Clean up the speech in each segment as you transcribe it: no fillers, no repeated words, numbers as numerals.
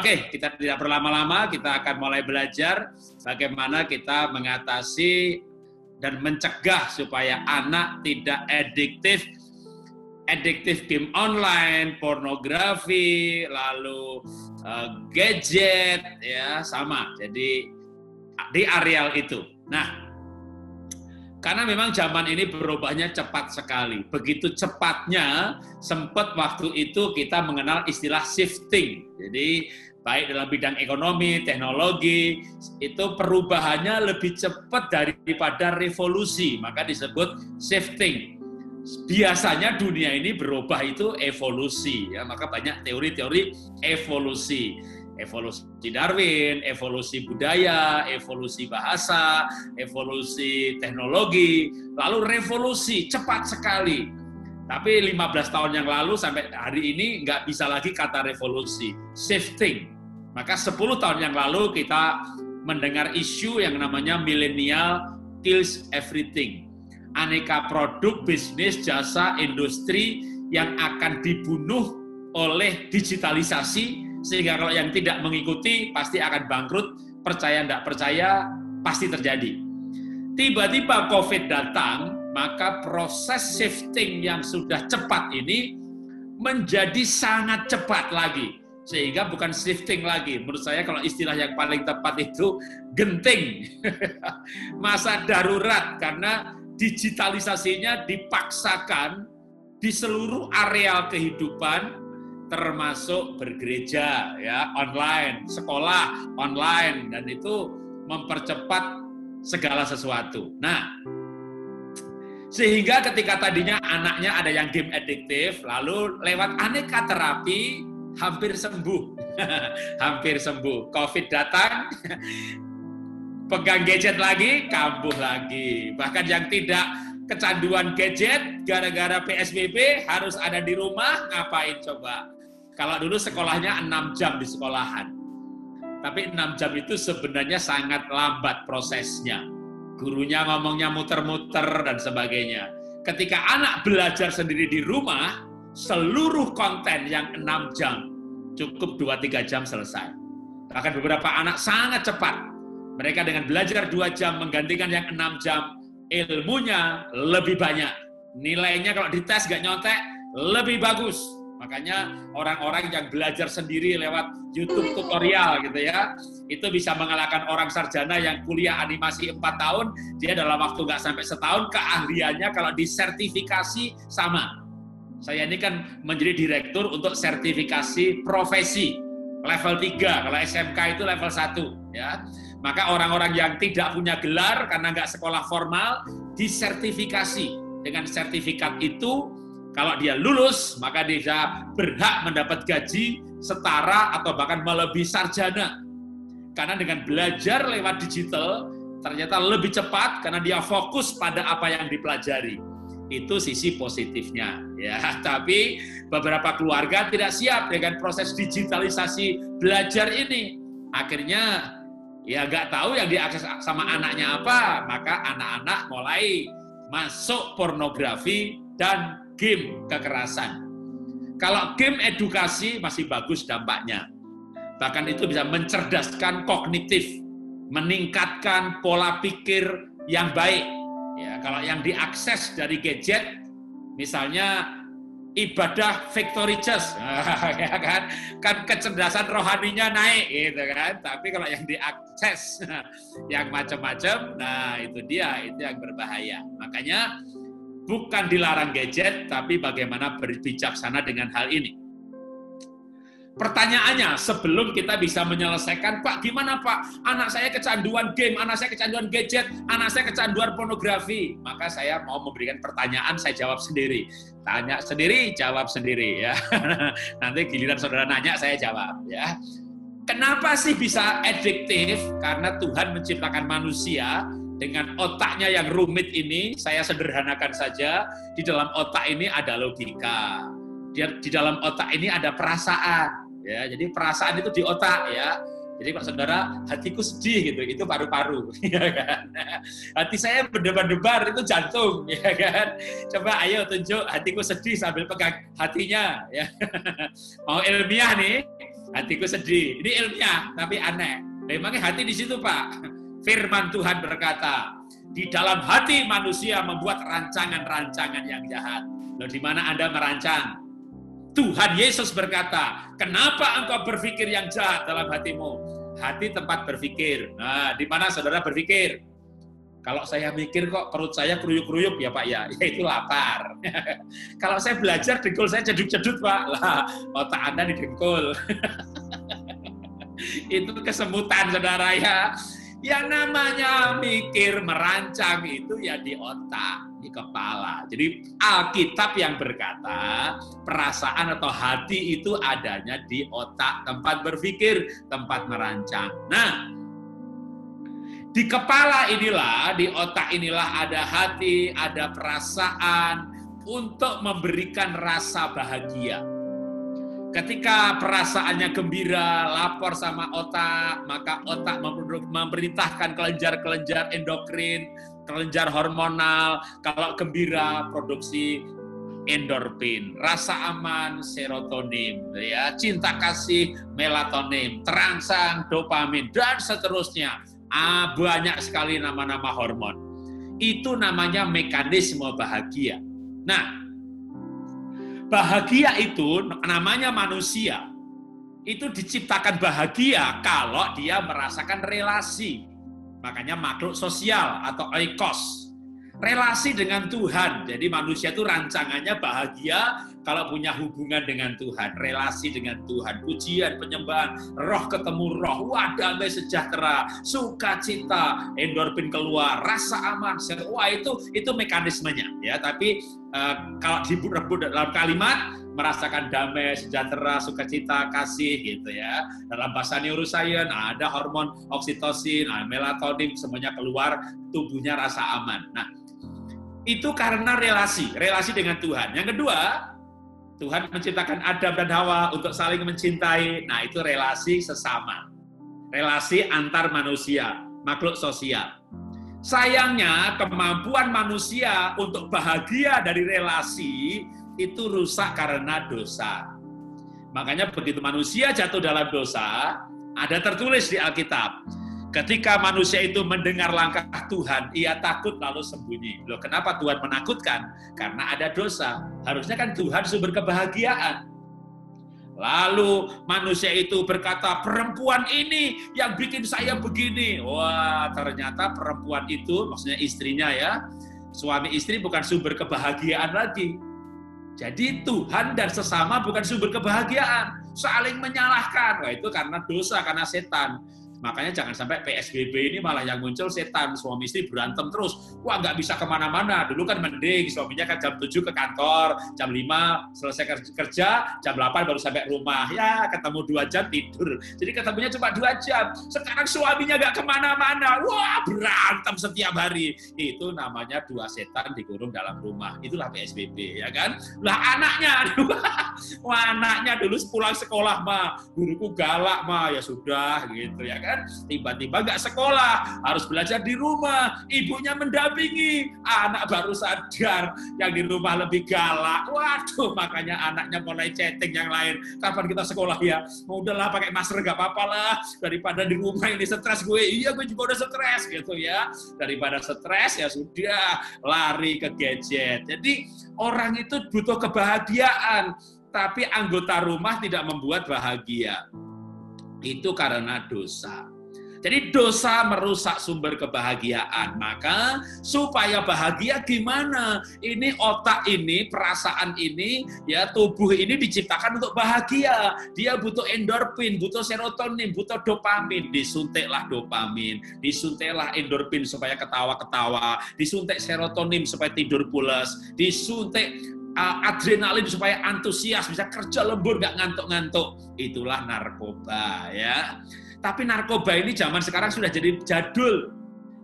Oke, kita tidak berlama-lama, kita akan mulai belajar bagaimana kita mengatasi dan mencegah supaya anak tidak adiktif game online, pornografi, lalu gadget, ya sama. Jadi di areal itu. Nah, karena memang zaman ini berubahnya cepat sekali. Begitu cepatnya, sempat waktu itu kita mengenal istilah shifting. Jadi baik dalam bidang ekonomi, teknologi, itu perubahannya lebih cepat daripada revolusi. Maka disebut shifting. Biasanya dunia ini berubah itu evolusi. Ya, maka banyak teori-teori evolusi. Evolusi Darwin, evolusi budaya, evolusi bahasa, evolusi teknologi, lalu revolusi cepat sekali. Tapi 15 tahun yang lalu sampai hari ini nggak bisa lagi kata revolusi, shifting. Maka 10 tahun yang lalu kita mendengar isu yang namanya millennial kills everything. Aneka produk, bisnis, jasa, industri yang akan dibunuh oleh digitalisasi, sehingga kalau yang tidak mengikuti pasti akan bangkrut, percaya tidak percaya pasti terjadi. Tiba-tiba COVID datang, maka proses shifting yang sudah cepat ini menjadi sangat cepat lagi. Sehingga bukan shifting lagi, menurut saya kalau istilah yang paling tepat itu genting. Masa darurat, karena digitalisasinya dipaksakan di seluruh areal kehidupan, termasuk bergereja, ya, online, sekolah online, dan itu mempercepat segala sesuatu. Nah, sehingga ketika tadinya anaknya ada yang game adiktif, lalu lewat aneka terapi hampir sembuh, hampir sembuh. COVID datang, pegang gadget lagi, kambuh lagi. Bahkan yang tidak kecanduan gadget, gara-gara PSBB harus ada di rumah, ngapain coba? Kalau dulu sekolahnya 6 jam di sekolahan. Tapi 6 jam itu sebenarnya sangat lambat prosesnya. Gurunya ngomongnya muter-muter dan sebagainya. Ketika anak belajar sendiri di rumah, seluruh konten yang 6 jam, cukup 2-3 jam selesai. Bahkan beberapa anak sangat cepat. Mereka dengan belajar 2 jam menggantikan yang 6 jam, ilmunya lebih banyak. Nilainya kalau dites gak nyontek, lebih bagus. Makanya orang-orang yang belajar sendiri lewat YouTube tutorial gitu ya, itu bisa mengalahkan orang sarjana yang kuliah animasi 4 tahun, dia dalam waktu nggak sampai setahun, keahliannya kalau disertifikasi sama. Saya ini kan menjadi direktur untuk sertifikasi profesi, level 3, kalau SMK itu level 1. Ya. Maka orang-orang yang tidak punya gelar karena nggak sekolah formal, disertifikasi. Dengan sertifikat itu, kalau dia lulus, maka dia berhak mendapat gaji setara atau bahkan melebihi sarjana. Karena dengan belajar lewat digital, ternyata lebih cepat karena dia fokus pada apa yang dipelajari. Itu sisi positifnya. Ya, tapi beberapa keluarga tidak siap dengan proses digitalisasi belajar ini. Akhirnya, ya nggak tahu yang diakses sama anaknya apa, maka anak-anak mulai masuk pornografi dan game kekerasan. Kalau game edukasi masih bagus dampaknya. Bahkan itu bisa mencerdaskan kognitif, meningkatkan pola pikir yang baik. Ya, kalau yang diakses dari gadget, misalnya ibadah victory church, ya kan kecerdasan rohaninya naik, gitu kan. Tapi kalau yang diakses yang macam-macam, nah itu dia, itu yang berbahaya. Makanya bukan dilarang gadget, tapi bagaimana berbijaksana dengan hal ini. Pertanyaannya, sebelum kita bisa menyelesaikan, Pak, gimana Pak? Anak saya kecanduan game, anak saya kecanduan gadget, anak saya kecanduan pornografi. Maka saya mau memberikan pertanyaan, saya jawab sendiri. Tanya sendiri, jawab sendiri. Ya. Nanti giliran saudara nanya, saya jawab. Ya. Kenapa sih bisa adiktif? Karena Tuhan menciptakan manusia dengan otaknya yang rumit ini, saya sederhanakan saja, di dalam otak ini ada logika. Di dalam otak ini ada perasaan. Ya, jadi perasaan itu di otak ya. Jadi Pak Saudara, hatiku sedih gitu, itu paru-paru, ya kan. Hati saya berdebar-debar, itu jantung, ya kan. Coba ayo tunjuk hatiku sedih sambil pegang hatinya, ya. Mau ilmiah nih, Hatiku sedih. Ini ilmiah, tapi aneh. Memangnya hati di situ, Pak. Firman Tuhan berkata, di dalam hati manusia membuat rancangan-rancangan yang jahat. Loh, di mana Anda merancang? Tuhan Yesus berkata, kenapa engkau berpikir yang jahat dalam hatimu? Hati tempat berpikir. Nah, di mana saudara berpikir? Kalau saya mikir kok perut saya keruyuk-keruyuk ya Pak ya, itu lapar. Kalau saya belajar dengkul saya cedut-cedut Pak, lah otak Anda didengkul. Itu kesemutan saudara ya. Yang namanya mikir, merancang itu ya di otak, di kepala. Jadi Alkitab yang berkata perasaan atau hati itu adanya di otak, tempat berpikir, tempat merancang. Nah, di kepala inilah, di otak inilah ada hati, ada perasaan untuk memberikan rasa bahagia. Ketika perasaannya gembira, lapor sama otak, maka otak memerintahkan kelenjar-kelenjar endokrin, kelenjar hormonal. Kalau gembira, produksi endorfin, rasa aman, serotonin, ya, cinta kasih, melatonin, terangsang, dopamin, dan seterusnya. Banyak sekali nama-nama hormon. Itu namanya mekanisme bahagia. Nah, bahagia itu namanya manusia. Itu diciptakan bahagia kalau dia merasakan relasi. Makanya makhluk sosial atau oikos. Relasi dengan Tuhan. Jadi manusia itu rancangannya bahagia kalau punya hubungan dengan Tuhan, relasi dengan Tuhan, pujian, penyembahan, roh ketemu roh, wah damai sejahtera, sukacita, endorfin keluar, rasa aman, wah itu mekanismenya ya. Tapi kalau direbut dalam kalimat merasakan damai, sejahtera, sukacita, kasih gitu ya. Dalam bahasa neuroscience ada hormon oksitosin, melatonin, semuanya keluar, tubuhnya rasa aman. Nah, itu karena relasi dengan Tuhan. Yang kedua, Tuhan menciptakan Adam dan Hawa untuk saling mencintai. Nah, itu relasi sesama. Relasi antar manusia, makhluk sosial. Sayangnya, kemampuan manusia untuk bahagia dari relasi itu rusak karena dosa. Makanya begitu manusia jatuh dalam dosa, ada tertulis di Alkitab. Ketika manusia itu mendengar langkah Tuhan, ia takut lalu sembunyi. Loh, kenapa Tuhan menakutkan? Karena ada dosa. Harusnya kan Tuhan sumber kebahagiaan. Lalu manusia itu berkata, perempuan ini yang bikin saya begini. Wah, ternyata perempuan itu, maksudnya istrinya ya, suami istri bukan sumber kebahagiaan lagi. Jadi Tuhan dan sesama bukan sumber kebahagiaan. Saling menyalahkan. Wah, itu karena dosa, karena setan. Makanya jangan sampai PSBB ini malah yang muncul setan, suami istri berantem terus. Wah, nggak bisa kemana-mana. Dulu kan mending, suaminya kan jam 7 ke kantor, jam 5 selesai kerja, jam 8 baru sampai rumah. Ya, ketemu 2 jam tidur. Jadi ketemunya cuma 2 jam. Sekarang suaminya nggak kemana-mana. Wah, berantem setiap hari. Itu namanya 2 setan dikurung dalam rumah. Itulah PSBB, ya kan? Lah anaknya, wah anaknya dulu pulang sekolah mah, guruku galak mah, ya sudah gitu ya kan. Tiba-tiba nggak sekolah, harus belajar di rumah, ibunya mendampingi, anak baru sadar yang di rumah lebih galak. Waduh, makanya anaknya mulai chatting yang lain, kapan kita sekolah ya? Udahlah pakai masker nggak apa-apa lah, daripada di rumah ini stres gue. Iya, gue juga udah stres gitu ya. Daripada stres ya sudah lari ke gadget. Jadi orang itu butuh kebahagiaan, tapi anggota rumah tidak membuat bahagia. Itu karena dosa. Jadi dosa merusak sumber kebahagiaan. Maka supaya bahagia gimana? Ini otak ini, perasaan ini, ya tubuh ini diciptakan untuk bahagia. Dia butuh endorfin, butuh serotonin, butuh dopamin. Disuntiklah dopamin, disuntiklah endorfin supaya ketawa-ketawa, disuntik serotonin supaya tidur pulas, disuntik adrenalin supaya antusias, bisa kerja lembur, nggak ngantuk-ngantuk. Itulah narkoba ya. Tapi narkoba ini zaman sekarang sudah jadi jadul.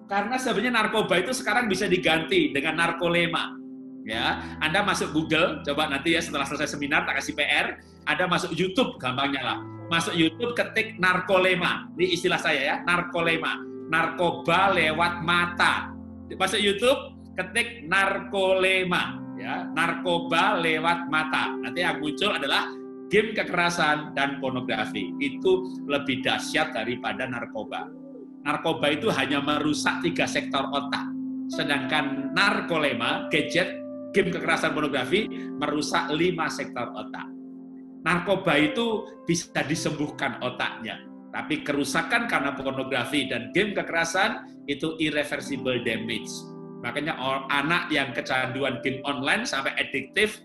Karena sebenarnya narkoba itu sekarang bisa diganti dengan narkolema. Ya, Anda masuk Google, coba nanti ya setelah selesai seminar tak kasih PR, Anda masuk YouTube gampangnya lah. Masuk YouTube ketik narkolema. Ini istilah saya ya, narkolema. Narkoba lewat mata. Masuk YouTube ketik narkolema. Ya, narkoba lewat mata. Nanti yang muncul adalah game kekerasan, dan pornografi. Itu lebih dahsyat daripada narkoba. Narkoba itu hanya merusak 3 sektor otak. Sedangkan narkolema, gadget, game kekerasan, pornografi, merusak 5 sektor otak. Narkoba itu bisa disembuhkan otaknya. Tapi kerusakan karena pornografi dan game kekerasan itu irreversible damage. Makanya anak yang kecanduan game online sampai adiktif,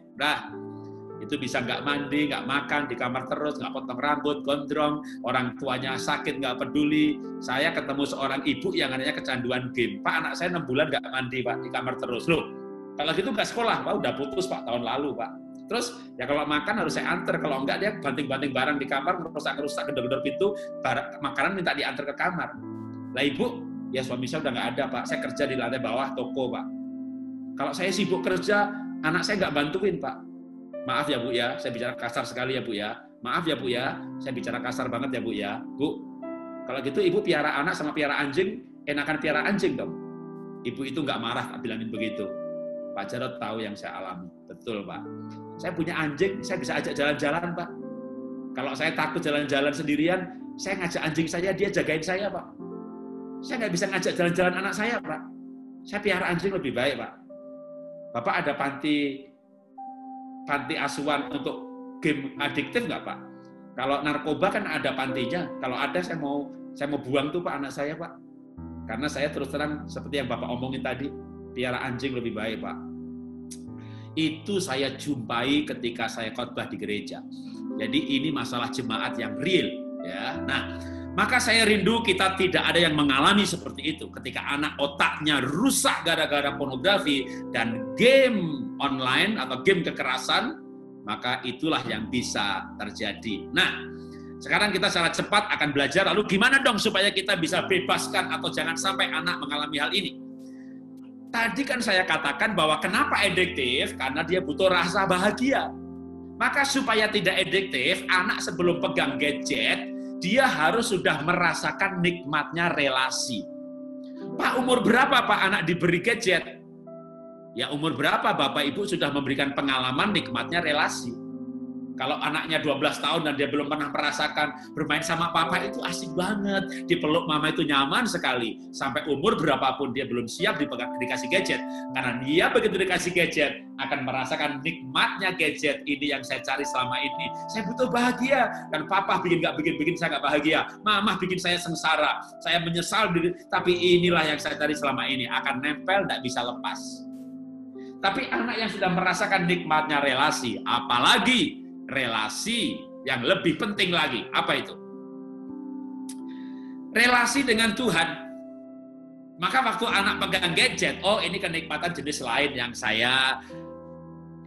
itu bisa nggak mandi, nggak makan, di kamar terus, nggak potong rambut, gondrong, orang tuanya sakit, nggak peduli. Saya ketemu seorang ibu yang anaknya kecanduan game. Pak, anak saya 6 bulan nggak mandi, Pak, di kamar terus. Loh, kalau gitu nggak sekolah, Pak, udah putus, Pak, tahun lalu, Pak. Terus, ya kalau makan harus saya antar, kalau enggak dia banting-banting barang di kamar, merusak-rusak, gedor-gedor pintu, makanan minta diantar ke kamar. Lah ibu, ya suami saya udah nggak ada, Pak, saya kerja di lantai bawah toko, Pak. Kalau saya sibuk kerja, anak saya nggak bantuin, Pak. Maaf ya Bu ya, saya bicara kasar sekali ya Bu ya. Maaf ya Bu ya, saya bicara kasar banget ya Bu ya. Bu, kalau gitu Ibu piara anak sama piara anjing, enakan piara anjing dong. Ibu itu nggak marah bilangin begitu. Pak Jarod tahu yang saya alami. Betul Pak. Saya punya anjing, saya bisa ajak jalan-jalan Pak. Kalau saya takut jalan-jalan sendirian, saya ngajak anjing saya, dia jagain saya Pak. Saya nggak bisa ngajak jalan-jalan anak saya Pak. Saya piara anjing lebih baik Pak. Bapak ada panti asuhan untuk game adiktif nggak Pak? Kalau narkoba kan ada pantinya. Kalau ada saya mau buang tuh Pak anak saya Pak. Karena saya terus terang seperti yang Bapak omongin tadi, piara anjing lebih baik Pak. Itu saya jumpai ketika saya khotbah di gereja. Jadi ini masalah jemaat yang real ya. Nah, maka saya rindu kita tidak ada yang mengalami seperti itu ketika anak otaknya rusak gara-gara pornografi dan game online atau game kekerasan, maka itulah yang bisa terjadi. Nah, sekarang kita secara cepat akan belajar, lalu gimana dong supaya kita bisa bebaskan atau jangan sampai anak mengalami hal ini. Tadi kan saya katakan bahwa kenapa adiktif, karena dia butuh rasa bahagia. Maka supaya tidak adiktif, anak sebelum pegang gadget, dia harus sudah merasakan nikmatnya relasi. Pak, umur berapa Pak anak diberi gadget? Ya umur berapa Bapak Ibu sudah memberikan pengalaman nikmatnya relasi. Kalau anaknya 12 tahun dan dia belum pernah merasakan bermain sama papa itu asik banget, dipeluk mama itu nyaman sekali. Sampai umur berapapun dia belum siap dikasih gadget. Karena dia begitu dikasih gadget akan merasakan nikmatnya gadget ini yang saya cari selama ini. Saya butuh bahagia dan papa bikin saya nggak bahagia. Mama bikin saya sengsara. Saya menyesal tapi inilah yang saya cari selama ini, akan nempel nggak bisa lepas. Tapi anak yang sudah merasakan nikmatnya relasi, apalagi relasi yang lebih penting lagi, apa itu? Relasi dengan Tuhan. Maka waktu anak pegang gadget, oh ini kenikmatan jenis lain yang saya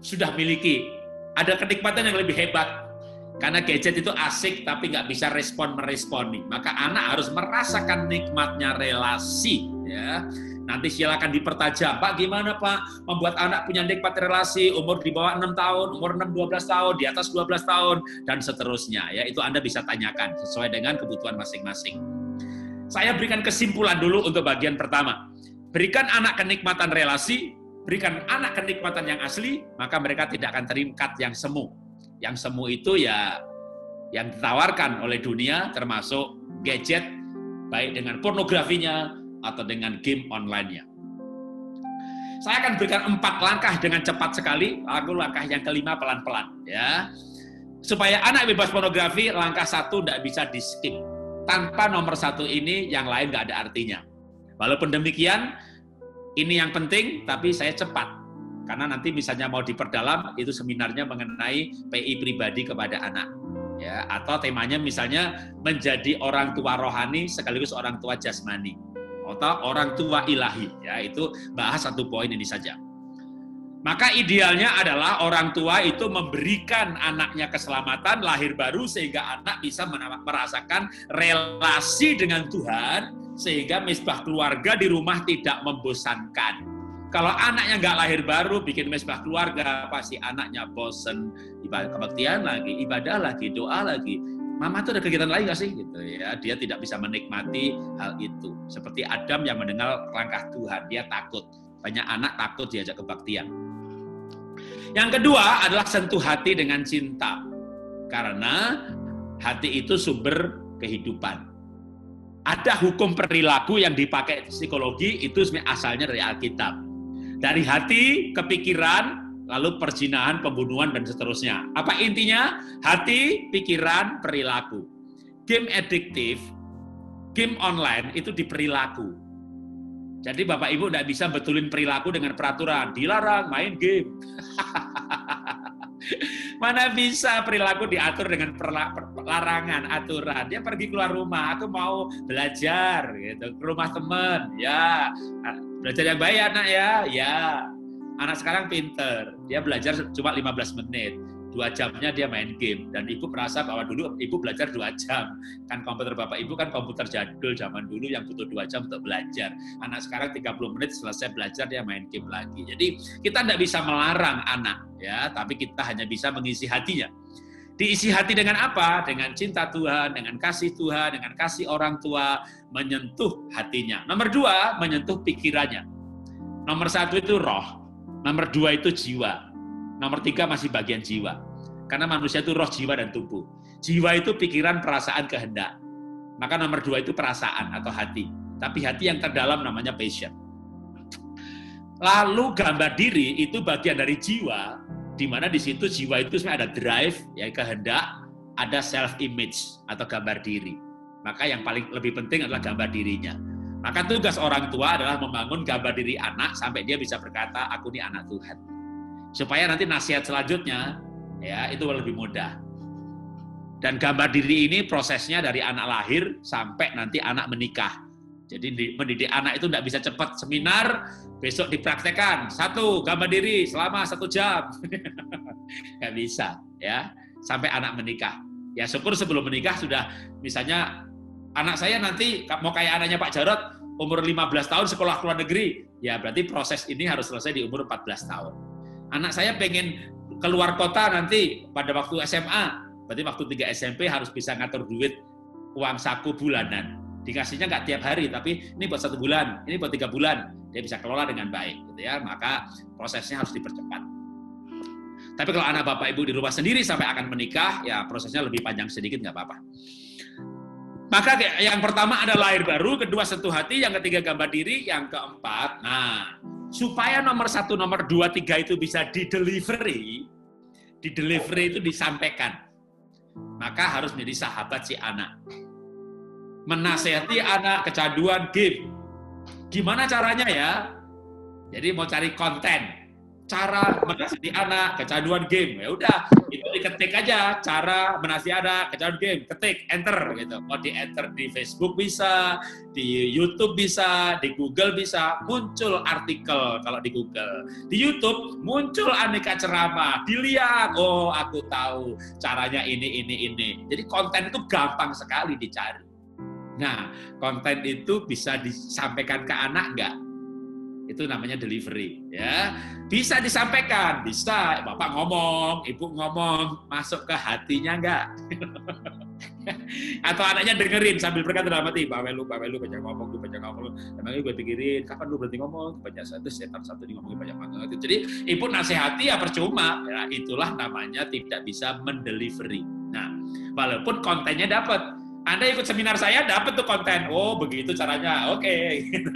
sudah miliki. Ada kenikmatan yang lebih hebat. Karena gadget itu asik tapi nggak bisa meresponi. Maka anak harus merasakan nikmatnya relasi. Ya. Nanti silakan dipertajam, Pak gimana Pak membuat anak punya nikmat relasi, umur di bawah 6 tahun, umur 6-12 tahun, di atas 12 tahun, dan seterusnya. Ya, itu Anda bisa tanyakan sesuai dengan kebutuhan masing-masing. Saya berikan kesimpulan dulu untuk bagian pertama. Berikan anak kenikmatan relasi, berikan anak kenikmatan yang asli, maka mereka tidak akan terikat yang semu. Yang semu itu ya yang ditawarkan oleh dunia, termasuk gadget, baik dengan pornografinya, atau dengan game online-nya. Saya akan berikan 4 langkah dengan cepat sekali, lalu langkah yang kelima pelan-pelan. Ya. Supaya anak bebas pornografi, langkah 1 tidak bisa di-skip. Tanpa nomor 1 ini, yang lain nggak ada artinya. Walaupun demikian, ini yang penting, tapi saya cepat. Karena nanti misalnya mau diperdalam, itu seminarnya mengenai PI pribadi kepada anak. Ya, atau temanya misalnya menjadi orang tua rohani sekaligus orang tua jasmani. Atau orang tua ilahi, ya itu bahas 1 poin ini saja. Maka idealnya adalah orang tua itu memberikan anaknya keselamatan lahir baru sehingga anak bisa merasakan relasi dengan Tuhan sehingga misbah keluarga di rumah tidak membosankan. Kalau anaknya nggak lahir baru bikin misbah keluarga pasti anaknya bosen, ibadah kebaktian lagi, ibadah lagi, doa lagi. Mama itu ada kegiatan lain nggak sih? Gitu ya, dia tidak bisa menikmati hal itu. Seperti Adam yang mendengar langkah Tuhan, dia takut. Banyak anak takut diajak kebaktian. Yang kedua adalah sentuh hati dengan cinta. Karena hati itu sumber kehidupan. Ada hukum perilaku yang dipakai psikologi itu sebenarnya asalnya dari Alkitab. Dari hati, kepikiran, lalu perzinahan, pembunuhan, dan seterusnya. Apa intinya? Hati, pikiran, perilaku. Game adiktif, game online itu di perilaku. Jadi Bapak Ibu tidak bisa betulin perilaku dengan peraturan. Dilarang main game. Mana bisa perilaku diatur dengan larangan, aturan. Dia pergi keluar rumah, aku mau belajar, gitu, ke rumah teman, ya. Belajar yang baik anak ya, ya. Anak sekarang pinter, dia belajar cuma 15 menit. 2 jamnya dia main game. Dan ibu merasa bahwa dulu ibu belajar 2 jam. Kan komputer Bapak Ibu kan komputer jadul zaman dulu yang butuh 2 jam untuk belajar. Anak sekarang 30 menit selesai belajar dia main game lagi. Jadi kita tidak bisa melarang anak, ya, tapi kita hanya bisa mengisi hatinya. Diisi hati dengan apa? Dengan cinta Tuhan, dengan kasih Tuhan, dengan kasih orang tua, menyentuh hatinya. Nomor 2, menyentuh pikirannya. Nomor 1 itu roh. Nomor 2 itu jiwa. Nomor 3 masih bagian jiwa. Karena manusia itu roh, jiwa, dan tubuh. Jiwa itu pikiran, perasaan, kehendak. Maka nomor 2 itu perasaan atau hati. Tapi hati yang terdalam namanya passion. Lalu gambar diri itu bagian dari jiwa, di mana di situ jiwa itu sebenarnya ada drive, ya, kehendak, ada self image atau gambar diri. Maka yang paling lebih penting adalah gambar dirinya. Maka tugas orang tua adalah membangun gambar diri anak sampai dia bisa berkata, aku ini anak Tuhan. Supaya nanti nasihat selanjutnya, ya, itu lebih mudah. Dan gambar diri ini prosesnya dari anak lahir sampai nanti anak menikah. Jadi mendidik anak itu tidak bisa cepat, seminar, besok dipraktekkan. 1, gambar diri selama 1 jam. Nggak bisa, ya, sampai anak menikah. Ya syukur sebelum menikah sudah, misalnya anak saya nanti mau kayak anaknya Pak Jarod, umur 15 tahun sekolah ke luar negeri. Ya berarti proses ini harus selesai di umur 14 tahun. Anak saya pengen keluar kota nanti pada waktu SMA, berarti waktu 3 SMP harus bisa ngatur duit, uang saku bulanan. Dikasihnya nggak tiap hari, tapi ini buat 1 bulan, ini buat 3 bulan, dia bisa kelola dengan baik, gitu ya. Maka prosesnya harus dipercepat. Tapi kalau anak Bapak Ibu di rumah sendiri sampai akan menikah, ya prosesnya lebih panjang sedikit, nggak apa-apa. Maka yang pertama ada lahir baru, kedua sentuh hati, yang ketiga gambar diri, yang keempat, nah, supaya nomor 1, nomor 2, 3 itu bisa di-delivery itu disampaikan. Maka harus menjadi sahabat si anak. Menasehati anak kecanduan game. Gimana caranya ya? Jadi mau cari konten. Cara menasihati anak kecanduan game. Ya udah, itu diketik aja cara menasihati anak kecanduan game. Ketik, enter gitu. Mau di-enter di Facebook bisa, di YouTube bisa, di Google bisa. Muncul artikel kalau di Google. Di YouTube muncul aneka ceramah. Dilihat, oh aku tahu caranya ini. Jadi konten itu gampang sekali dicari. Nah, konten itu bisa disampaikan ke anak enggak? Itu namanya delivery, ya. Bisa disampaikan, bisa. Bapak ngomong, ibu ngomong, masuk ke hatinya enggak? Atau anaknya dengerin sambil berkata dalam hati, Pak Welu, banyak ngomong. Emangnya gue pikirin, kapan lu berhenti ngomong? Banyak setan satu ngomongin banyak banget. Jadi, ibu nasihati ya percuma. Ya, itulah namanya tidak bisa mendelivery. Nah, walaupun kontennya dapat. Anda ikut seminar saya, dapat tuh konten. Oh, begitu caranya. Oke. Gitu.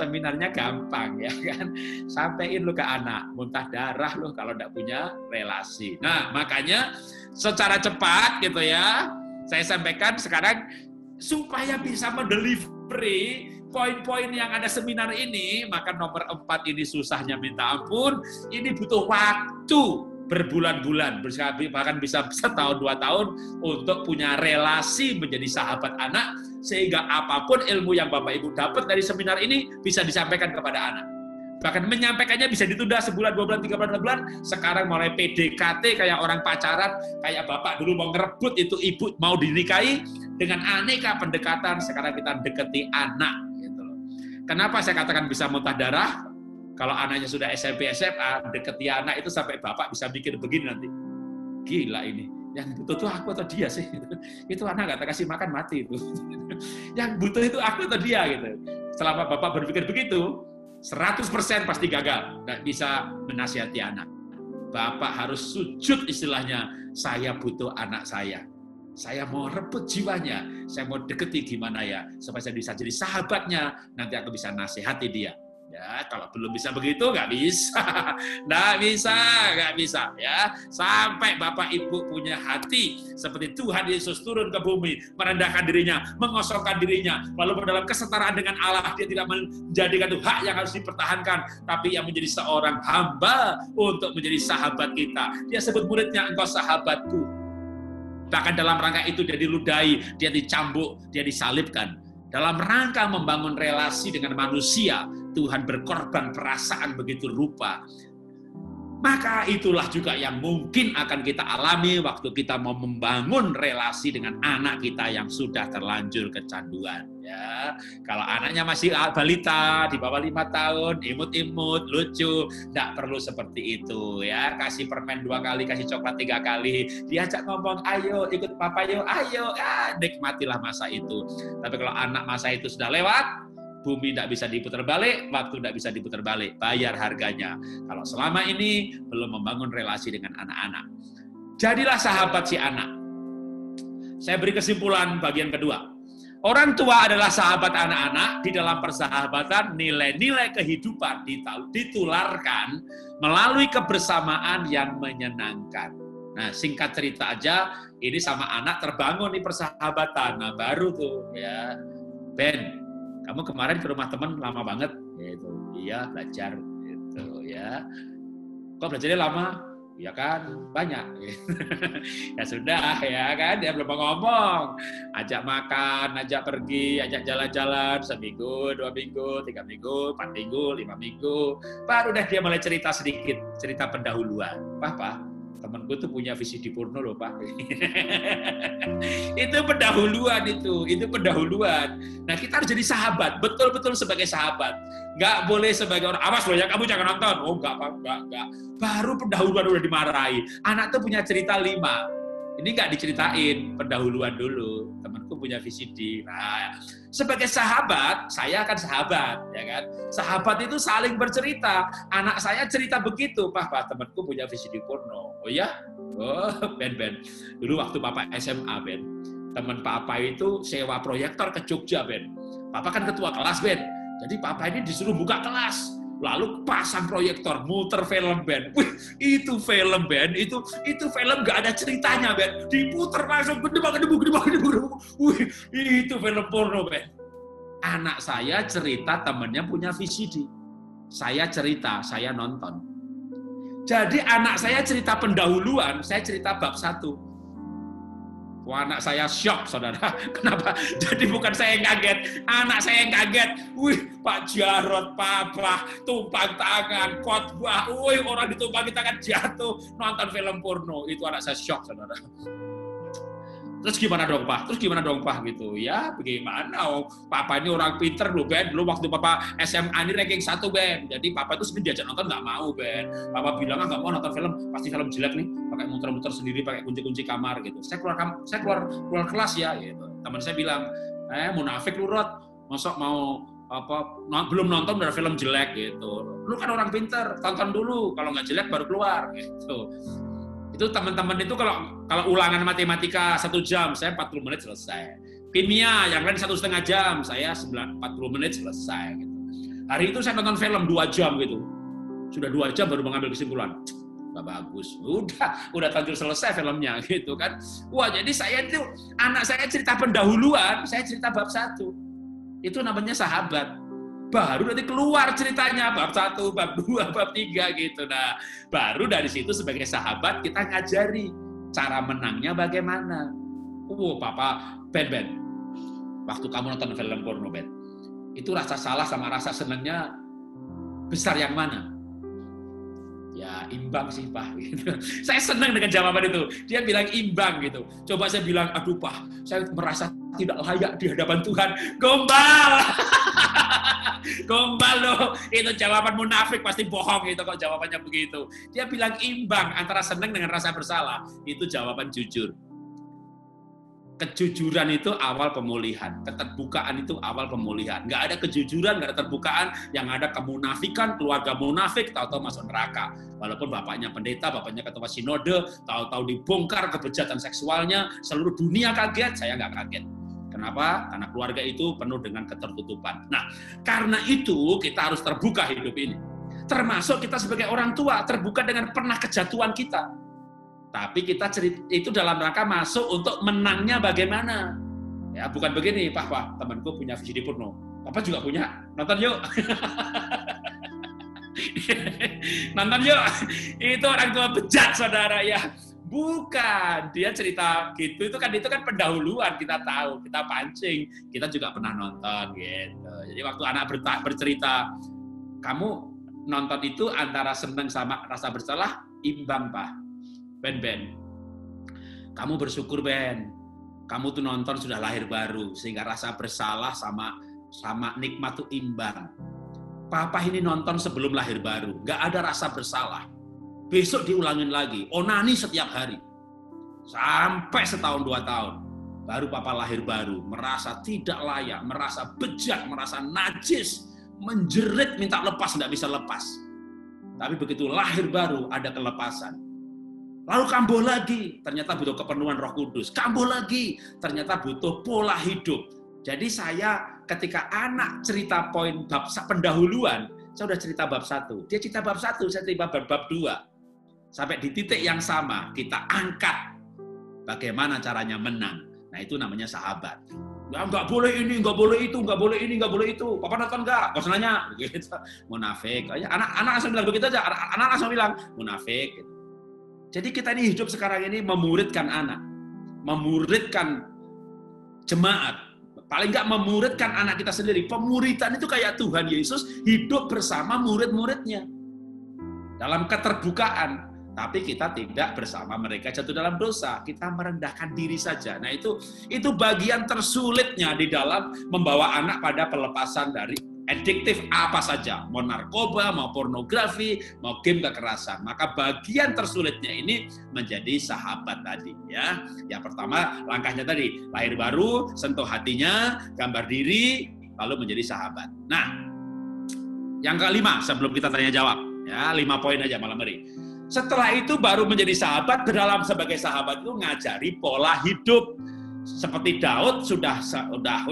Seminarnya gampang, ya kan? Sampein lu ke anak, muntah darah lu kalau enggak punya relasi. Nah, makanya secara cepat gitu ya, saya sampaikan sekarang supaya bisa mendelivery poin-poin yang ada seminar ini, maka nomor 4 ini susahnya minta ampun, ini butuh waktu berbulan-bulan, bahkan bisa 1 tahun 2 tahun untuk punya relasi menjadi sahabat anak, sehingga apapun ilmu yang Bapak Ibu dapat dari seminar ini bisa disampaikan kepada anak. Bahkan menyampaikannya bisa ditunda sebulan, 2 bulan, 3 bulan, 4 bulan. Sekarang mulai PDKT kayak orang pacaran, kayak Bapak dulu mau ngerebut itu ibu mau dinikahi, dengan aneka pendekatan sekarang kita deketi anak. Gitu loh. Kenapa saya katakan bisa muntah darah? Kalau anaknya sudah SMP, SMA, deketi anak itu sampai bapak bisa mikir begini nanti. Gila ini, yang butuh itu aku atau dia sih? Itu anak nggak kasih makan mati itu. Yang butuh itu aku atau dia gitu. Selama bapak berpikir begitu, 100% pasti gagal. Nggak bisa menasihati anak. Bapak harus sujud istilahnya, saya butuh anak saya. Saya mau rebut jiwanya, saya mau deketi gimana ya, supaya saya bisa jadi sahabatnya, nanti aku bisa nasihati dia. Ya, kalau belum bisa begitu, nggak bisa. Nggak bisa. Ya, sampai Bapak Ibu punya hati seperti Tuhan Yesus turun ke bumi, merendahkan dirinya, mengosongkan dirinya, lalu dalam kesetaraan dengan Allah, dia tidak menjadikan itu hak yang harus dipertahankan, tapi yang menjadi seorang hamba untuk menjadi sahabat kita. Dia sebut muridnya, engkau sahabatku. Bahkan dalam rangka itu dia diludahi, dia dicambuk, dia disalibkan. Dalam rangka membangun relasi dengan manusia, Tuhan berkorban perasaan begitu rupa. Maka itulah juga yang mungkin akan kita alami waktu kita mau membangun relasi dengan anak kita yang sudah terlanjur kecanduan. Ya, kalau anaknya masih balita di bawah 5 tahun, imut-imut, lucu, tidak perlu seperti itu. Ya, kasih permen 2 kali, kasih coklat 3 kali, diajak ngomong, ayo ikut papa yuk, ayo, nikmatilah masa itu. Tapi kalau anak masa itu sudah lewat, bumi tidak bisa diputar balik, waktu tidak bisa diputar balik, bayar harganya. Kalau selama ini belum membangun relasi dengan anak-anak. Jadilah sahabat si anak. Saya beri kesimpulan bagian kedua. Orang tua adalah sahabat anak-anak. Di dalam persahabatan, nilai-nilai kehidupan ditularkan melalui kebersamaan yang menyenangkan. Nah, singkat cerita aja, ini sama anak terbangun di persahabatan. Nah, baru tuh ya, Ben, kamu kemarin ke rumah teman lama banget, gitu. Iya, belajar, gitu ya. Kok belajarnya lama? Ya kan, banyak. Ya sudah, ya kan, dia belum ngomong. Ajak makan, ajak pergi, ajak jalan-jalan, 1 minggu, 2 minggu, 3 minggu, 4 minggu, 5 minggu. Baru deh dia mulai cerita sedikit, cerita pendahuluan. Papa, temanku tuh punya VCD porno loh, Pak. Itu pendahuluan itu pendahuluan. Nah, kita harus jadi sahabat, betul-betul sebagai sahabat. Nggak boleh sebagai orang, awas loh ya, kamu jangan nonton. Oh, enggak. Baru pendahuluan udah dimarahi. Anak tuh punya cerita 5. Ini nggak diceritain, pendahuluan dulu. Temanku punya VCD. Nah, sebagai sahabat, saya akan sahabat, ya kan? Sahabat itu saling bercerita. Anak saya cerita begitu, Papa, temanku punya VCD porno. Oh ya? Oh, Ben. Dulu waktu Papa SMA, Ben. Teman Papa itu sewa proyektor ke Jogja, Ben. Papa kan ketua kelas, Ben. Jadi Papa ini disuruh buka kelas. Lalu pasang proyektor, muter film, Ben. Wih, itu film, Ben. Itu film nggak ada ceritanya, Ben. Diputer langsung, gedebak. Wih, itu film porno, Ben. Anak saya cerita temennya punya VCD. Saya cerita, saya nonton. Jadi anak saya cerita pendahuluan, saya cerita bab 1. Wah, anak saya shock, saudara. Kenapa? Jadi bukan saya yang kaget, anak saya yang kaget. Wih, Pak Jarod, Papa, tumpang tangan, khotbah. Wih, orang ditumpangi tangan jatuh, nonton film porno. Itu anak saya shock, saudara. Terus gimana dong, Pak? Gitu. Ya, bagaimana? Oh, Papa ini orang pinter loh, Ben. Dulu waktu Papa SMA ini ranking 1, Ben. Jadi Papa itu sebenarnya diajak nonton nggak mau, Ben. Papa bilang, nggak mau nonton film, pasti film jelek nih. Pakai muter-muter sendiri, pakai kunci-kunci kamar gitu. Saya keluar kelas ya, gitu. Teman saya bilang, munafik lu, Rod. Masa mau belum nonton udah film jelek gitu. Lu kan orang pinter, tonton dulu. Kalau nggak jelek baru keluar gitu. Itu teman-teman itu kalau ulangan matematika 1 jam, saya 40 menit selesai. Kimia yang lain 1,5 jam, saya 40 menit selesai. Gitu. Hari itu saya nonton film 2 jam gitu. Sudah 2 jam baru mengambil kesimpulan. Nggak bagus. Udah tampil selesai filmnya gitu kan. Wah, jadi saya itu anak saya cerita pendahuluan, saya cerita bab 1. Itu namanya sahabat. Baru nanti keluar ceritanya bab 1, bab 2, bab 3 gitu. Nah, baru dari situ sebagai sahabat kita ngajari cara menangnya bagaimana. Papa, Ben. Waktu kamu nonton film porno, Ben, itu rasa salah sama rasa senangnya besar yang mana? Ya, imbang sih, Pak. Gitu. Saya senang dengan jawaban itu. Dia bilang imbang gitu. Coba saya bilang, aduh, Pak, saya merasa tidak layak di hadapan Tuhan. Gombal! Gombal loh, itu jawaban munafik, pasti bohong itu kok jawabannya begitu. Dia bilang imbang antara senang dengan rasa bersalah, itu jawaban jujur. kejujuran itu awal pemulihan, keterbukaan itu awal pemulihan. Nggak ada kejujuran, nggak ada terbukaan, yang ada kemunafikan, keluarga munafik, tahu-tahu masuk neraka. Walaupun bapaknya pendeta, bapaknya ketua sinode, tahu-tahu dibongkar kebejatan seksualnya, seluruh dunia kaget, saya nggak kaget. Kenapa? Karena keluarga itu penuh dengan ketertutupan. Nah, karena itu kita harus terbuka hidup ini. Termasuk kita sebagai orang tua, terbuka dengan pernah kejatuhan kita. Tapi kita itu dalam rangka masuk untuk menangnya bagaimana. Ya, bukan begini, Pak, temanku punya VCD porno. Papa juga punya, nonton yuk. Nonton yuk. Itu orang tua bejat, saudara ya. Bukan, dia cerita gitu, itu kan pendahuluan, kita tahu, kita pancing, kita juga pernah nonton gitu. Jadi waktu anak bercerita, kamu nonton itu antara senang sama rasa bersalah, imbang, Pak. Ben, kamu bersyukur, Ben. Kamu tuh nonton sudah lahir baru, sehingga rasa bersalah sama nikmat tuh imbang. Papa ini nonton sebelum lahir baru, nggak ada rasa bersalah. Besok diulangin lagi, onani setiap hari. Sampai setahun 2 tahun. Baru Papa lahir baru, merasa tidak layak, merasa bejat, merasa najis, menjerit minta lepas, nggak bisa lepas. Tapi begitu lahir baru, ada kelepasan. Lalu kambuh lagi, ternyata butuh kepenuhan Roh Kudus. Kambuh lagi, ternyata butuh pola hidup. Jadi saya ketika anak cerita poin bab pendahuluan, saya sudah cerita bab 1. Dia cerita bab 1, saya cerita bab 2. Sampai di titik yang sama, kita angkat bagaimana caranya menang. Nah, itu namanya sahabat. Nggak boleh ini, nggak boleh itu, nggak boleh ini, nggak boleh itu. Papa nonton nggak? Kau nanya. Gitu. Munafik. Anak langsung bilang begitu aja. Anak langsung bilang, munafik. Gitu. Jadi kita ini hidup sekarang ini memuridkan anak, memuridkan jemaat, paling enggak memuridkan anak kita sendiri. Pemuridan itu kayak Tuhan Yesus hidup bersama murid-muridnya dalam keterbukaan, tapi kita tidak bersama mereka jatuh dalam dosa. Kita merendahkan diri saja. Nah, itu bagian tersulitnya di dalam membawa anak pada pelepasan dari adiktif apa saja, mau narkoba, mau pornografi, mau game kekerasan. Maka bagian tersulitnya ini menjadi sahabat tadi, ya. Yang pertama langkahnya tadi, lahir baru, sentuh hatinya, gambar diri, lalu menjadi sahabat. Nah, yang kelima sebelum kita tanya jawab, ya 5 poin aja malam hari. Setelah itu baru menjadi sahabat, dalam sebagai sahabat itu ngajari pola hidup. Seperti Daud sudah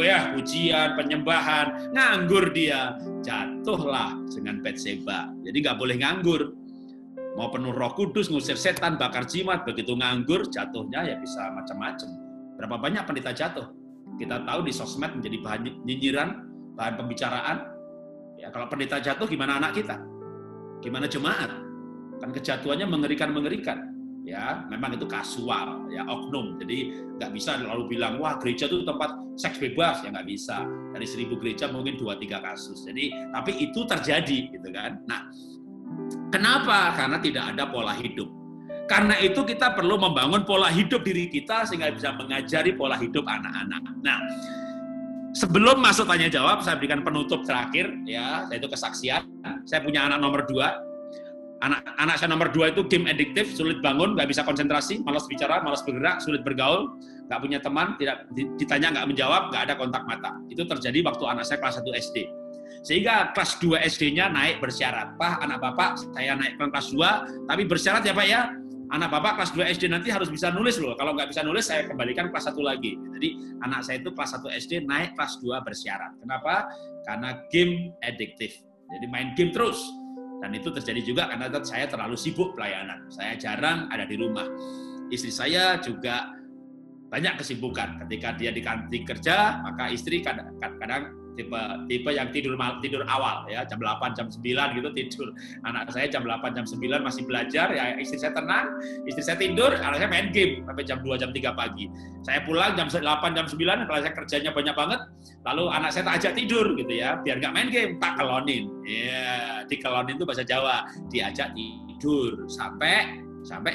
ya ujian, penyembahan, nganggur dia, jatuhlah dengan Batseba. Jadi nggak boleh nganggur. Mau penuh Roh Kudus, ngusir setan, bakar jimat, begitu nganggur, jatuhnya ya bisa macam-macam. Berapa banyak pendeta jatuh? Kita tahu di sosmed menjadi bahan nyinyiran, bahan pembicaraan. Ya, kalau pendeta jatuh, gimana anak kita? Gimana jemaat? Kan kejatuhannya mengerikan-mengerikan. Ya, memang itu kasual, ya oknum. Jadi nggak bisa lalu bilang, wah gereja itu tempat seks bebas, ya nggak bisa. Dari 1000 gereja mungkin 2-3 kasus. Jadi, tapi itu terjadi, gitu kan. Nah, kenapa? Karena tidak ada pola hidup. Karena itu kita perlu membangun pola hidup diri kita sehingga bisa mengajari pola hidup anak-anak. Nah, sebelum masuk tanya jawab, saya berikan penutup terakhir, ya, yaitu kesaksian. Saya punya anak nomor 2. Anak saya nomor 2 itu game adiktif, sulit bangun, nggak bisa konsentrasi, malas bicara, malas bergerak, sulit bergaul, nggak punya teman, tidak ditanya nggak menjawab, nggak ada kontak mata. Itu terjadi waktu anak saya kelas 1 SD. Sehingga kelas 2 SD-nya naik bersyarat. Pak, anak Bapak, saya naik ke kelas 2, tapi bersyarat ya Pak ya, anak Bapak kelas 2 SD nanti harus bisa nulis loh. Kalau nggak bisa nulis, saya kembalikan kelas 1 lagi. Jadi anak saya itu kelas 1 SD naik kelas 2 bersyarat. Kenapa? Karena game adiktif. Jadi main game terus. Dan itu terjadi juga karena saya terlalu sibuk pelayanan. Saya jarang ada di rumah. Istri saya juga banyak kesibukan. Ketika dia di kantin kerja, maka istri kadang-kadang tipe yang tidur awal, ya jam 8, jam 9 gitu tidur. Anak saya jam 8, jam 9 masih belajar, ya istri saya tenang, istri saya tidur, anak saya main game sampai jam 2, jam 3 pagi. Saya pulang jam 8, jam 9, kalau saya kerjanya banyak banget, lalu anak saya tak ajak tidur gitu ya, biar nggak main game, tak kelonin. Ya, dikelonin itu bahasa Jawa, diajak tidur sampai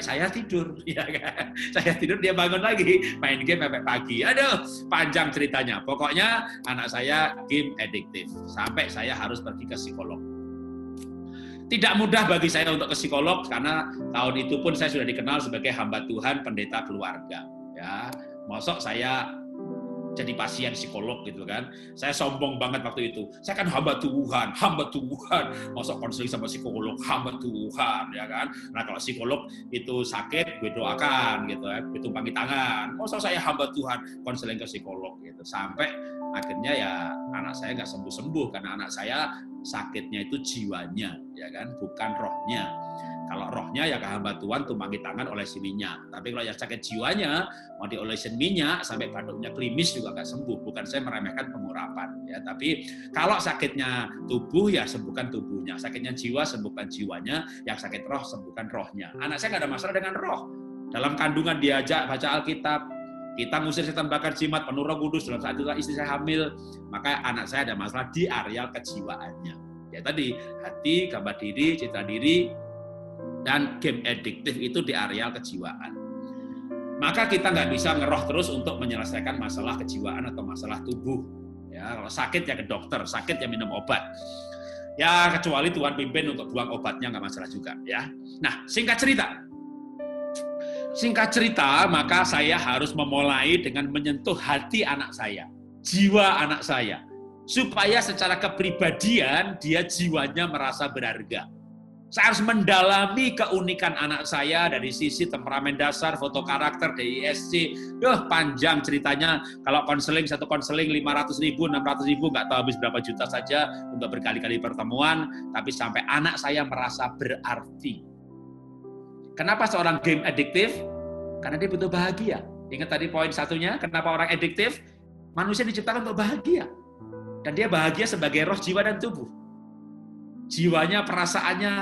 saya tidur, ya kan? Saya tidur, dia bangun lagi, main game sampai pagi. Aduh, panjang ceritanya. Pokoknya anak saya game adiktif, sampai saya harus pergi ke psikolog. Tidak mudah bagi saya untuk ke psikolog, karena tahun itu pun saya sudah dikenal sebagai hamba Tuhan, pendeta keluarga. Ya, Mosok saya jadi pasien psikolog gitu kan. Saya sombong banget waktu itu. Saya kan hamba Tuhan. Mosok konseling sama psikolog, hamba Tuhan, ya kan. Nah kalau psikolog itu sakit, gue doakan gitu ya, gue tumpangi tangan. Mosok saya hamba Tuhan, konseling ke psikolog gitu. Sampai akhirnya ya anak saya nggak sembuh-sembuh karena anak saya sakitnya itu jiwanya, ya kan, bukan rohnya. Kalau rohnya ya ke hamba Tuhan tumpangi tangan olesi minyak. Tapi kalau yang sakit jiwanya mau diolesin minyak sampai batuknya klimis juga nggak sembuh. Bukan saya meremehkan pengurapan ya, tapi kalau sakitnya tubuh ya sembuhkan tubuhnya, sakitnya jiwa sembuhkan jiwanya, yang sakit roh sembuhkan rohnya. Anak saya nggak ada masalah dengan roh. Dalam kandungan diajak baca Alkitab, kita ngusir setan bakar jimat penuh Roh Kudus. Dalam saat itu istri saya hamil, maka anak saya ada masalah di areal kejiwaannya. Ya tadi hati, gambar diri, citra diri, dan game adiktif itu di areal kejiwaan. Maka kita nggak bisa ngeroh terus untuk menyelesaikan masalah kejiwaan atau masalah tubuh. Ya, kalau sakit ya ke dokter, sakit ya minum obat. Ya kecuali Tuhan pimpin untuk buang obatnya nggak masalah juga. Ya. Nah singkat cerita, maka saya harus memulai dengan menyentuh hati anak saya, jiwa anak saya, supaya secara kepribadian dia jiwanya merasa berharga. Saya harus mendalami keunikan anak saya dari sisi temperamen dasar, foto karakter, DISC. Panjang ceritanya. Kalau konseling, satu konseling 500.000, 600.000, nggak tahu habis berapa juta saja untuk berkali-kali pertemuan. Tapi sampai anak saya merasa berarti. Kenapa seorang game adiktif? Karena dia butuh bahagia. Ingat tadi poin satunya, kenapa orang adiktif? Manusia diciptakan untuk bahagia. Dan dia bahagia sebagai roh, jiwa, dan tubuh. Jiwanya, perasaannya,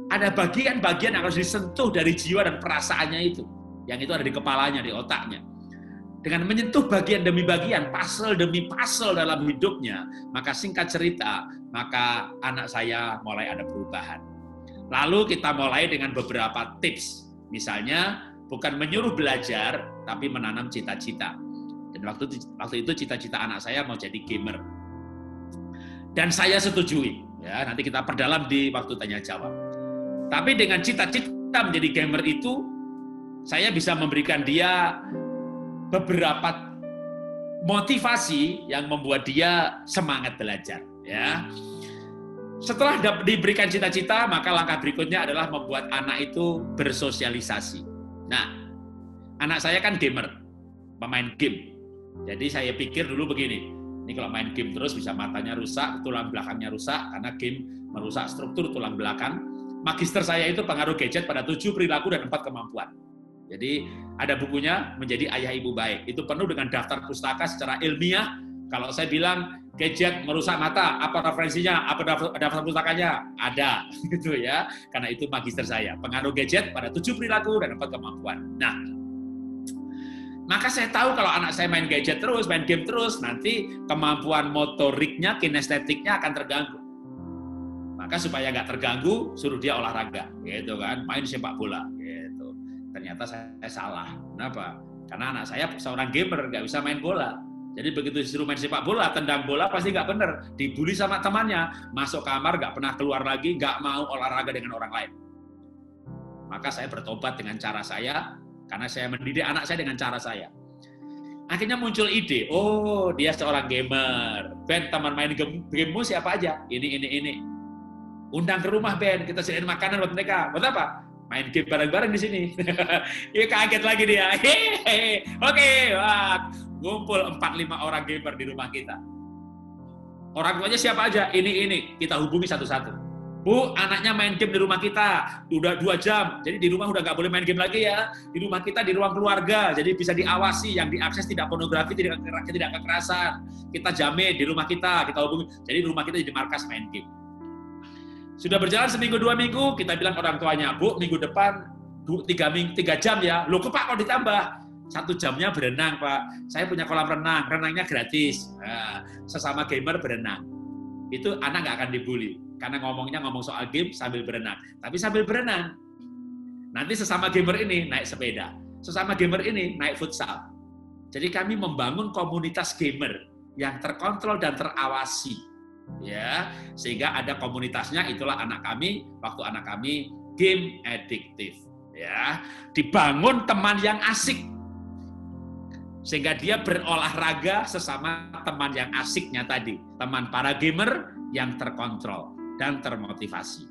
ada bagian-bagian yang harus disentuh dari jiwa dan perasaannya itu. Yang itu ada di kepalanya, di otaknya. Dengan menyentuh bagian demi bagian, puzzle demi puzzle dalam hidupnya, maka singkat cerita, maka anak saya mulai ada perubahan. Lalu kita mulai dengan beberapa tips. Misalnya, bukan menyuruh belajar, tapi menanam cita-cita. Dan waktu itu cita-cita anak saya mau jadi gamer. Dan saya setujui. Ya, nanti kita perdalam di waktu tanya jawab. Tapi dengan cita-cita menjadi gamer itu, saya bisa memberikan dia beberapa motivasi yang membuat dia semangat belajar. Ya. Setelah diberikan cita-cita, maka langkah berikutnya adalah membuat anak itu bersosialisasi. Nah, anak saya kan gamer, pemain game. Jadi saya pikir dulu begini. Ini kalau main game terus bisa matanya rusak, tulang belakangnya rusak, karena game merusak struktur tulang belakang. Magister saya itu pengaruh gadget pada 7 perilaku dan 4 kemampuan. Jadi ada bukunya Menjadi Ayah Ibu Baik. Itu penuh dengan daftar pustaka secara ilmiah. Kalau saya bilang gadget merusak mata, apa referensinya, apa daftar pustakanya? Ada, gitu ya. Karena itu magister saya. Pengaruh gadget pada 7 perilaku dan 4 kemampuan. Nah, maka saya tahu kalau anak saya main gadget terus, main game terus, nanti kemampuan motoriknya, kinestetiknya akan terganggu. Maka supaya nggak terganggu, suruh dia olahraga, gitu kan, main sepak bola, gitu. Ternyata saya salah. Kenapa? Karena anak saya seorang gamer, nggak bisa main bola. Jadi begitu disuruh main sepak bola, tendang bola pasti nggak bener. Dibully sama temannya, masuk kamar nggak pernah keluar lagi, nggak mau olahraga dengan orang lain. Maka saya bertobat dengan cara saya. Karena saya mendidik anak saya dengan cara saya. Akhirnya muncul ide, oh dia seorang gamer. Ben, teman main game-mu siapa aja? Ini. Undang ke rumah Ben, kita sediain makanan buat mereka. Buat apa? Main game bareng-bareng di sini. Ya kaget lagi dia. Oke, wah, ngumpul 4-5 orang gamer di rumah kita. Orang tuanya siapa aja? Ini. Kita hubungi satu-satu. Bu, anaknya main game di rumah kita, udah 2 jam, jadi di rumah udah nggak boleh main game lagi ya. Di rumah kita di ruang keluarga, jadi bisa diawasi, yang diakses tidak pornografi, tidak kekerasan. Kita jamin di rumah kita hubungi, jadi di rumah kita jadi markas main game. Sudah berjalan seminggu 2 minggu, kita bilang orang tuanya, Bu, minggu depan 3 jam ya. Loh kok Pak kok ditambah? 1 jamnya berenang Pak, saya punya kolam renang, renangnya gratis. Nah, sesama gamer berenang. Itu anak nggak akan dibully. Karena ngomong soal game sambil berenang. Tapi sambil berenang, nanti sesama gamer ini naik sepeda. Sesama gamer ini naik futsal. Jadi kami membangun komunitas gamer yang terkontrol dan terawasi. Ya, sehingga ada komunitasnya, itulah anak kami, waktu anak kami game adiktif. Ya, dibangun teman yang asik. Sehingga dia berolahraga sesama teman yang asiknya tadi. Teman para gamer yang terkontrol dan termotivasi.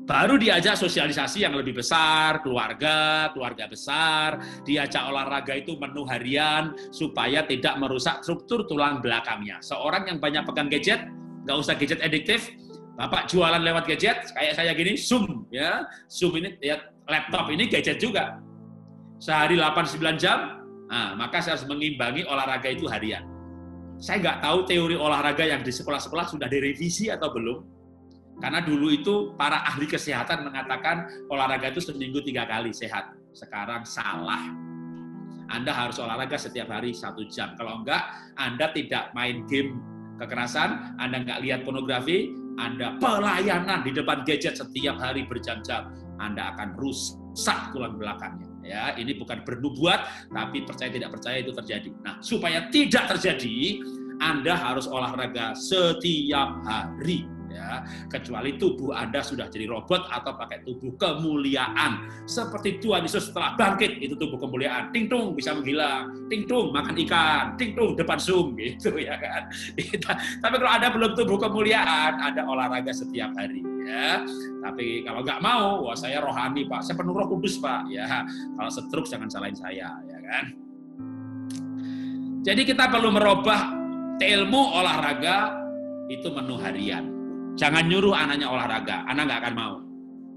Baru diajak sosialisasi yang lebih besar, keluarga besar, diajak olahraga itu menu harian supaya tidak merusak struktur tulang belakangnya. Seorang yang banyak pegang gadget, nggak usah gadget adiktif, Bapak jualan lewat gadget, kayak saya gini, Zoom, ya, Zoom ini, ya, laptop ini gadget juga. Sehari 8-9 jam, nah, maka saya harus mengimbangi olahraga itu harian. Saya nggak tahu teori olahraga yang di sekolah-sekolah sudah direvisi atau belum. Karena dulu itu para ahli kesehatan mengatakan olahraga itu seminggu 3 kali sehat. Sekarang salah. Anda harus olahraga setiap hari 1 jam. Kalau enggak, Anda tidak main game kekerasan, Anda nggak lihat pornografi, Anda pelayanan di depan gadget setiap hari berjam-jam, Anda akan rusak tulang belakangnya. Ya, ini bukan bernubuat, tapi percaya tidak percaya itu terjadi. Nah, supaya tidak terjadi, Anda harus olahraga setiap hari. Ya, kecuali tubuh Anda sudah jadi robot atau pakai tubuh kemuliaan. Seperti Tuhan Yesus setelah bangkit, itu tubuh kemuliaan. Ting tung bisa menghilang, ting tung makan ikan, ting tung depan Zoom gitu ya kan. Tapi kalau Anda belum tubuh kemuliaan, Anda olahraga setiap hari ya. Tapi kalau nggak mau, wah saya rohani Pak, saya penuh Roh Kudus Pak. Ya, kalau stroke jangan salahin saya ya kan. Jadi kita perlu merubah ilmu olahraga itu menu harian. Jangan nyuruh anaknya olahraga, anak nggak akan mau.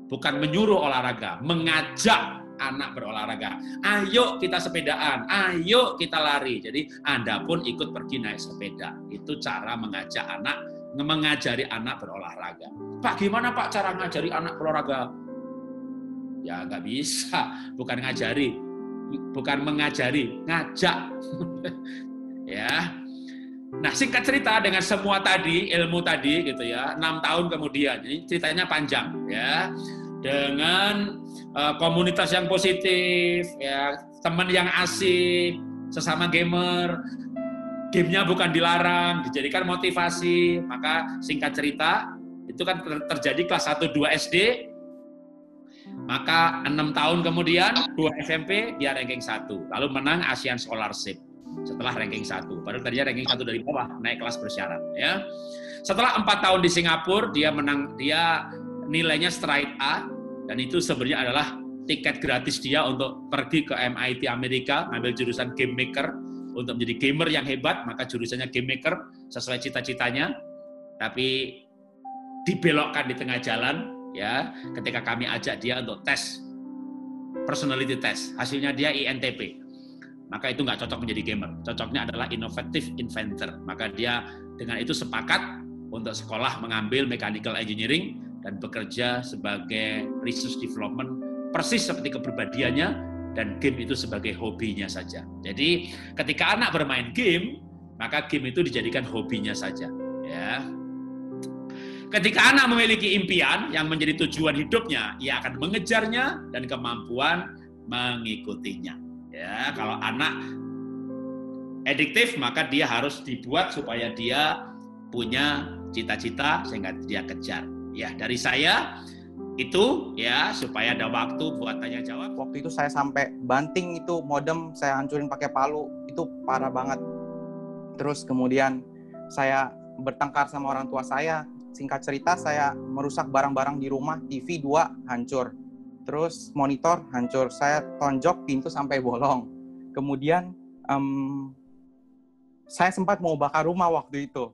Bukan menyuruh olahraga, mengajak anak berolahraga. Ayo kita sepedaan, ayo kita lari. Jadi Anda pun ikut pergi naik sepeda. Itu cara mengajak anak, mengajari anak berolahraga. Pak, gimana Pak cara ngajari anak berolahraga? Ya nggak bisa, bukan ngajari, bukan mengajari, ngajak. Ya. Nah, singkat cerita dengan semua tadi, ilmu tadi gitu ya, 6 tahun kemudian, ini ceritanya panjang ya, dengan komunitas yang positif, ya, teman yang asik, sesama gamer, gamenya bukan dilarang, dijadikan motivasi, maka singkat cerita, itu kan terjadi kelas 1-2 SD, maka 6 tahun kemudian, 2 SMP, dia ranking 1, lalu menang Asian Scholarship. Setelah ranking 1, baru tadinya ranking 1 dari bawah, naik kelas bersyarat ya. Setelah 4 tahun di Singapura, dia nilainya straight A, dan itu sebenarnya adalah tiket gratis dia untuk pergi ke MIT Amerika, ngambil jurusan game maker, untuk menjadi gamer yang hebat, maka jurusannya game maker, sesuai cita-citanya, tapi dibelokkan di tengah jalan, ya, ketika kami ajak dia untuk tes, personality test, hasilnya dia INTP. Maka itu nggak cocok menjadi gamer. Cocoknya adalah innovative inventor. Maka dia dengan itu sepakat untuk sekolah mengambil mechanical engineering dan bekerja sebagai research development, persis seperti kepribadiannya, dan game itu sebagai hobinya saja. Jadi ketika anak bermain game, maka game itu dijadikan hobinya saja. Ya. Ketika anak memiliki impian yang menjadi tujuan hidupnya, ia akan mengejarnya dan kemampuan mengikutinya. Ya, kalau anak adiktif, maka dia harus dibuat supaya dia punya cita-cita sehingga dia kejar. Ya, dari saya itu ya, supaya ada waktu buat tanya jawab. Waktu itu saya sampai banting itu modem, saya hancurin pakai palu, itu parah banget. Terus kemudian saya bertengkar sama orang tua saya. Singkat cerita, saya merusak barang-barang di rumah, TV 2 hancur. Terus monitor hancur, saya tonjok pintu sampai bolong. Kemudian saya sempat mau bakar rumah waktu itu.